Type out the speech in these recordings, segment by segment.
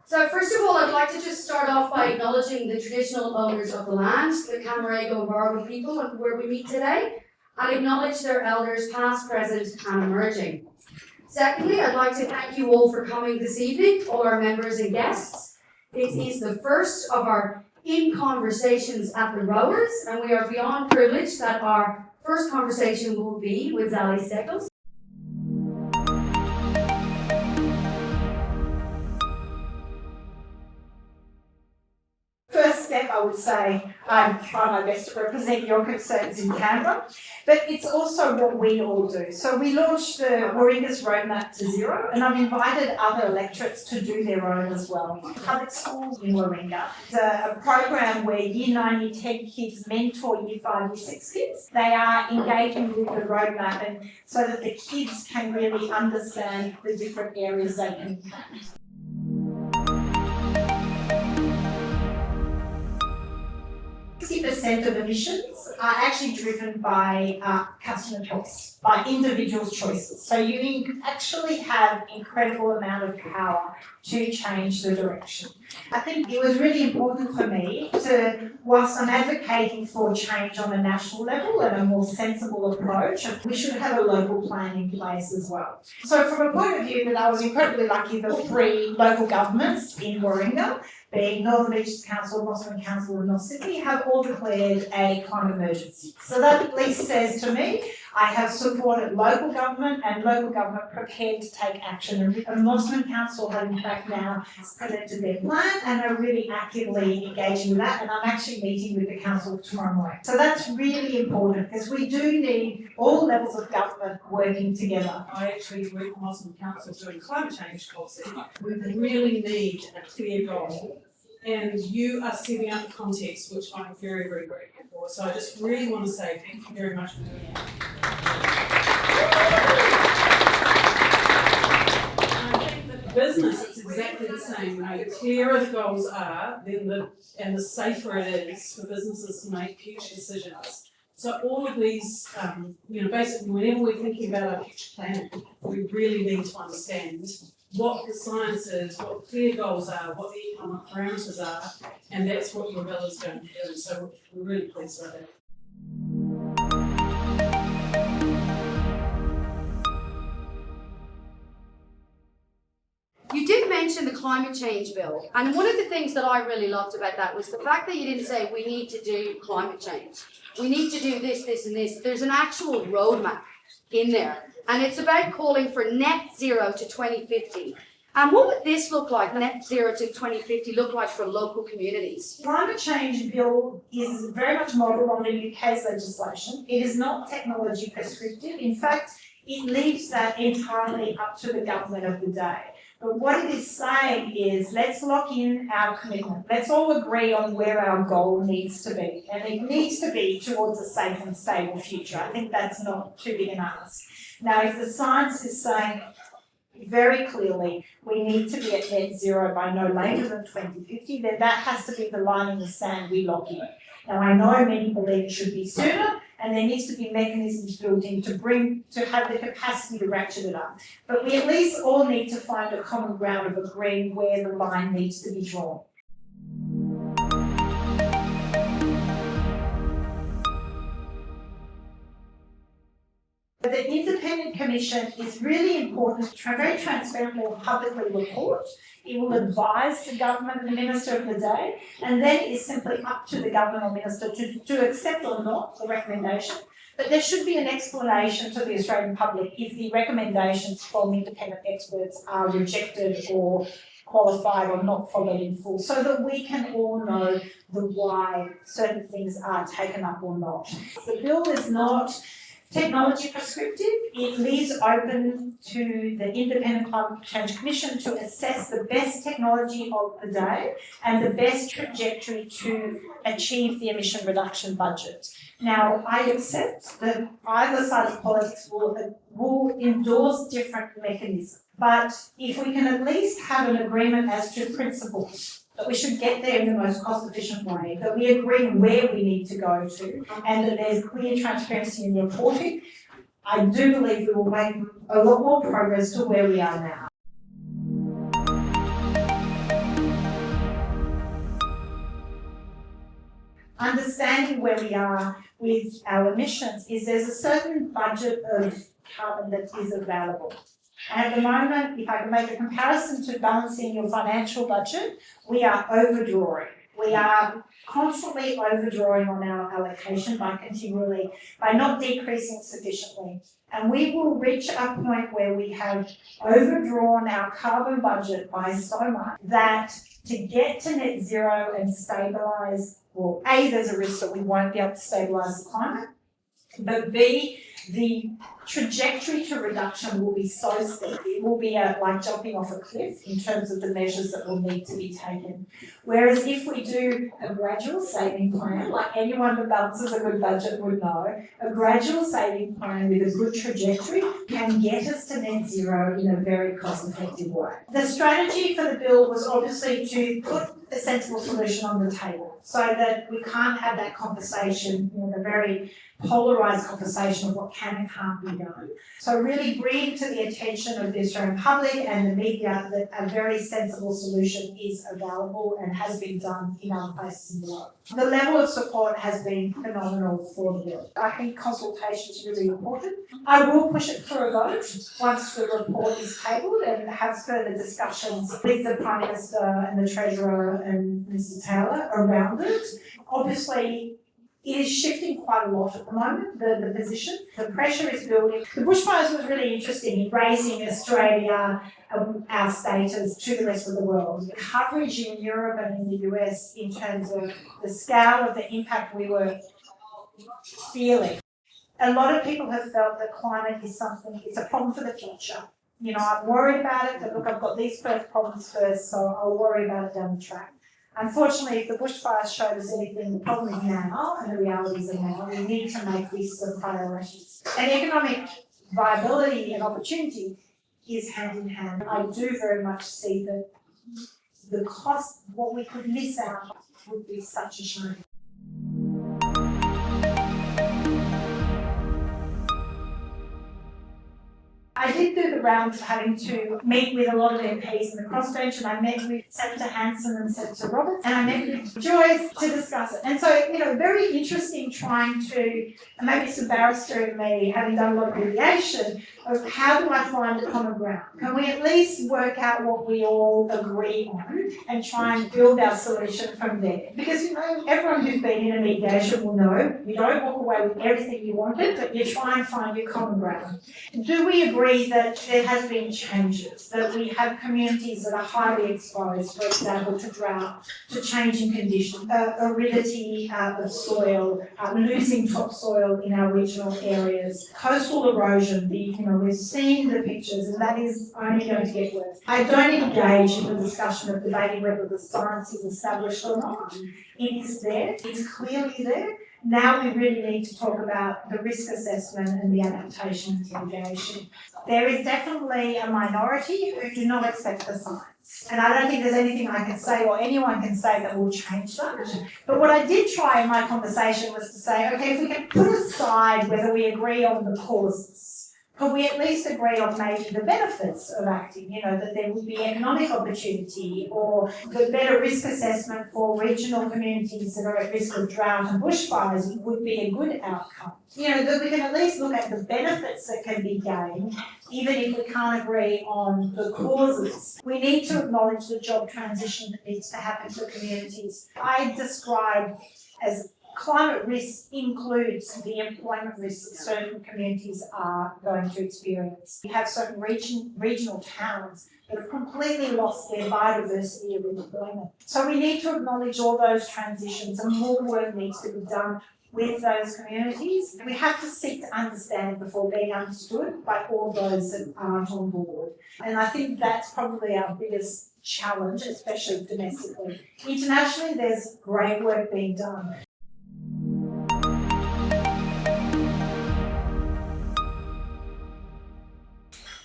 So first of all, I'd like to just start off by acknowledging the traditional owners of the land, the Camarago and Bargo people where we meet today, and acknowledge their elders past, present and emerging. Secondly, I'd like to thank you all for coming this evening, all our members and guests. It is the first of our In Conversations at the Rowers, and we are beyond privileged that our first conversation will be with Zali Steggall. First step, I would say, I try my best to represent your concerns in Canberra, but it's also what we all do. So we launched the Warringah's Roadmap to Zero, and I've invited other electorates to do their own as well. Public schools in Warringah. It's a program where Year 9, Year 10 kids mentor Year 5, Year 6 kids. They are engaging with the roadmap and so that the kids can really understand the different areas they can impact. 60% of emissions are actually driven by customer choice, by individuals' choices. So you actually have incredible amount of power to change the direction. I think it was really important for me to, whilst I'm advocating for change on a national level and a more sensible approach, we should have a local plan in place as well. So from a point of view that I was incredibly lucky, the 3 local governments in Warringah, being Northern Beaches Council, Mosman Council and North Sydney, have all declared a climate emergency. So that at least says to me, I have supported local government and local government prepared to take action. And Mosman Council have in fact now presented their plan and are really actively engaging with that, and I'm actually meeting with the council tomorrow morning. So that's really important because we do need all levels of government working together. I actually work with Mosman Council doing climate change policy. We really need a clear goal, and you are setting out the context, which I'm very, very grateful for. So I just really want to say thank you very much for doing that. And I think that business, it's exactly the same. You know, the clearer the goals are, then the safer it is for businesses to make future decisions. So all of these, basically whenever we're thinking about our future planning, we really need to understand what the science is, what the clear goals are, what the economic parameters are, and that's what your bill is going to do. So we're really pleased with that. You did mention the climate change bill, and one of the things that I really loved about that was the fact that you didn't say we need to do climate change. We need to do this, this and this. There's an actual roadmap in there, and it's about calling for net zero to 2050. And what would this look like, net zero to 2050, look like for local communities? Climate change bill is very much modelled on the UK's legislation. It is not technology prescriptive. In fact, it leaves that entirely up to the government of the day. But what it is saying is, let's lock in our commitment. Let's all agree on where our goal needs to be. And it needs to be towards a safe and stable future. I think that's not too big an ask. Now, if the science is saying very clearly we need to be at net zero by no later than 2050, then that has to be the line in the sand we lock in. Now, I know many believe it should be sooner, and there needs to be mechanisms built in to have the capacity to ratchet it up. But we at least all need to find a common ground of agreeing where the line needs to be drawn. The independent commission is really important to very transparently and publicly report. It will advise the government and the minister of the day, and then it is simply up to the government or minister to accept or not the recommendation. But there should be an explanation to the Australian public if the recommendations from independent experts are rejected or qualified or not followed in full, so that we can all know the why certain things are taken up or not. The bill is not technology prescriptive. It leaves open to the Independent Climate Change Commission to assess the best technology of the day and the best trajectory to achieve the emission reduction budget. Now, I accept that either side of politics will endorse different mechanisms, but if we can at least have an agreement as to principles, that we should get there in the most cost-efficient way, that we agree where we need to go to, and that there's clear transparency in reporting, I do believe we will make a lot more progress to where we are now. understanding where we are with our emissions is there's a certain budget of carbon that is available. And at the moment, if I can make a comparison to balancing your financial budget, we are overdrawing. We are constantly overdrawing on our allocation by not decreasing sufficiently. And we will reach a point where we have overdrawn our carbon budget by so much that to get to net zero and stabilise, well, A, there's a risk that we won't be able to stabilise the climate, but B, the trajectory to reduction will be so steep. It will be like jumping off a cliff in terms of the measures that will need to be taken. Whereas if we do a gradual saving plan, like anyone that balances a good budget would know, a gradual saving plan with a good trajectory can get us to net zero in a very cost-effective way. The strategy for the bill was obviously to put a sensible solution on the table so that we can't have that conversation, the very polarised conversation of what can and can't be done. So really bring to the attention of the Australian public and the media that a very sensible solution is available and has been done in other places in the world. The level of support has been phenomenal for the bill. I think consultation is really important. I will push it for a vote once the report is tabled and have further discussions with the Prime Minister and the Treasurer and Mr Taylor around it. Obviously, it is shifting quite a lot at the moment, the position. The pressure is building. The bushfires was really interesting in raising Australia, our status, to the rest of the world. Coverage in Europe and in the US in terms of the scale of the impact we were feeling. A lot of people have felt that climate is it's a problem for the future. I'm worried about it, but look, I've got these first problems first, so I'll worry about it down the track. Unfortunately, if the bushfires showed us anything, the problem is now, and the realities are now. We need to make this the priorities. And economic viability and opportunity is hand in hand. I do very much see that the cost, what we could miss out, would be such a shame. I did do the rounds of having to meet with a lot of MPs in the crossbench, and I met with Senator Hanson and Senator Roberts, and I met with Joyce to discuss it. And so, very interesting trying to, and maybe some barrister in me, having done a lot of mediation, of how do I find a common ground? Can we at least work out what we all agree on and try and build our solution from there? Because, everyone who's been in a mediation will know you don't walk away with everything you wanted, but you try and find your common ground. Do we agree that there has been changes, that we have communities that are highly exposed, for example, to drought, to changing conditions, aridity of soil, losing topsoil in our regional areas, coastal erosion, we're seeing the pictures, and that is only going to get worse. I don't engage in the discussion of debating whether the science is established or not. It is there, it's clearly there. Now we really need to talk about the risk assessment and the adaptation and mitigation. There is definitely a minority who do not accept the science. And I don't think there's anything I can say or anyone can say that will change that. But what I did try in my conversation was to say, okay, if we can put aside whether we agree on the causes, could we at least agree on maybe the benefits of acting, that there would be economic opportunity or the better risk assessment for regional communities that are at risk of drought and bushfires would be a good outcome. That we can at least look at the benefits that can be gained, even if we can't agree on the causes. We need to acknowledge the job transition that needs to happen for communities. I describe as climate risk includes the employment risks that certain communities are going to experience. We have certain regional towns that have completely lost their biodiversity of employment. So we need to acknowledge all those transitions, and more work needs to be done with those communities. We have to seek to understand before being understood by all those that aren't on board. And I think that's probably our biggest challenge, especially domestically. Internationally, there's great work being done.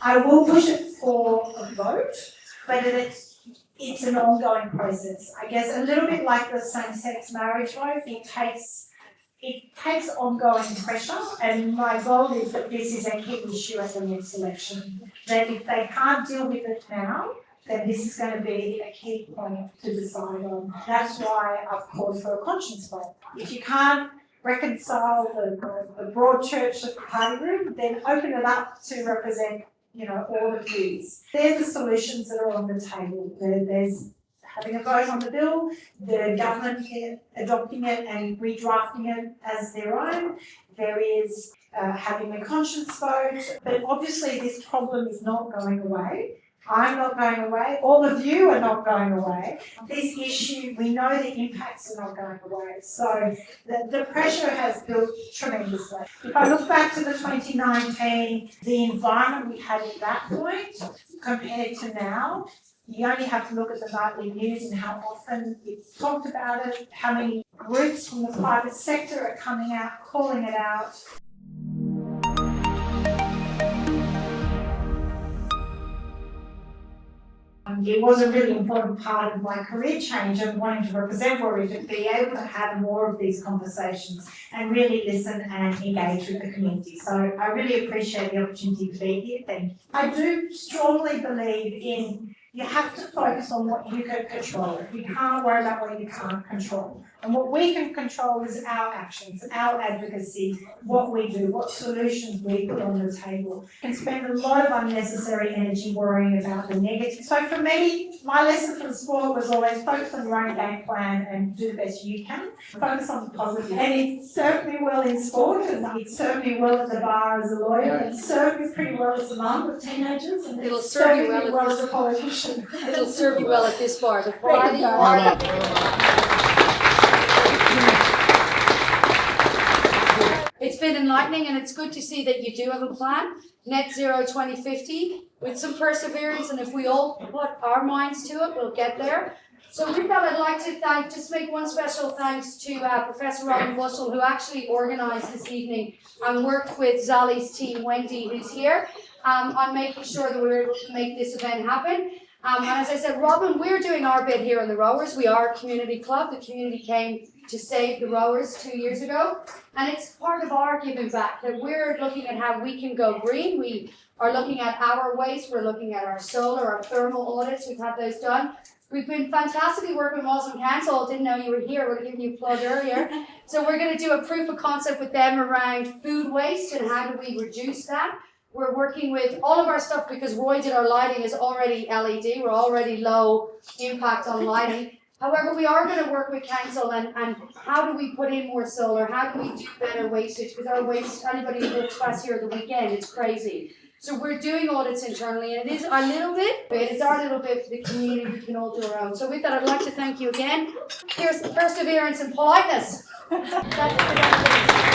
I will push it for a vote, but it's an ongoing process. I guess a little bit like the same-sex marriage vote, it takes ongoing pressure, and my goal is that this is a key issue at the next election. That if they can't deal with it now, then this is going to be a key point to decide on. That's why I've called for a conscience vote. If you can't reconcile the broad church of the party room, then open it up to represent, all the views. They're the solutions that are on the table. There's having a vote on the bill, the government adopting it and redrafting it as their own. There is having a conscience vote, but obviously this problem is not going away. I'm not going away. All of you are not going away. This issue, we know the impacts are not going away. So the pressure has built tremendously. If I look back to the 2019, the environment we had at that point compared to now, you only have to look at the nightly news and how often it's talked about it, how many groups from the private sector are coming out, calling it out. It was a really important part of my career change and wanting to represent Warrior, to be able to have more of these conversations and really listen and engage with the community. So I really appreciate the opportunity to be here. Thank you. I do strongly believe in you have to focus on what you can control. You can't worry about what you can't control. And what we can control is our actions, our advocacy, what we do, what solutions we put on the table. We can spend a lot of unnecessary energy worrying about the negative. So for me, my lesson from sport was always focus on your own game plan and do the best you can. Focus on the positive. And it served me well in sport, and it served me well at the bar as a lawyer, and it served me pretty well as a mum of teenagers, and It'll serve you well as a politician. It'll serve you well at this bar. The Thank you. It's been enlightening, and it's good to see that you do have a plan, net zero 2050, with some perseverance, and if we all put our minds to it, we'll get there. So with that, I'd like to make one special thanks to Professor Robin Bushell, who actually organised this evening and worked with Zali's team, Wendy, who's here, on making sure that we were able to make this event happen. And as I said, Robin, we're doing our bit here on the Rowers. We are a community club. The community came to save the Rowers 2 years ago. And it's part of our giving back that we're looking at how we can go green. We are looking at our waste. We're looking at our solar, our thermal audits. We've had those done. We've been fantastically working with Mosman Council. Didn't know you were here. We're giving you a plug earlier. So we're going to do a proof of concept with them around food waste and how do we reduce that. We're working with all of our stuff because Roy did our lighting is already LED. We're already low impact on lighting. However, we are going to work with council and how do we put in more solar? How do we do better wastage? Because our waste, anybody who looks past here at the weekend, it's crazy. So we're doing audits internally, and it is our little bit, but it's our little bit for the community. We can all do our own. So with that, I'd like to thank you again. Here's perseverance and politeness. That's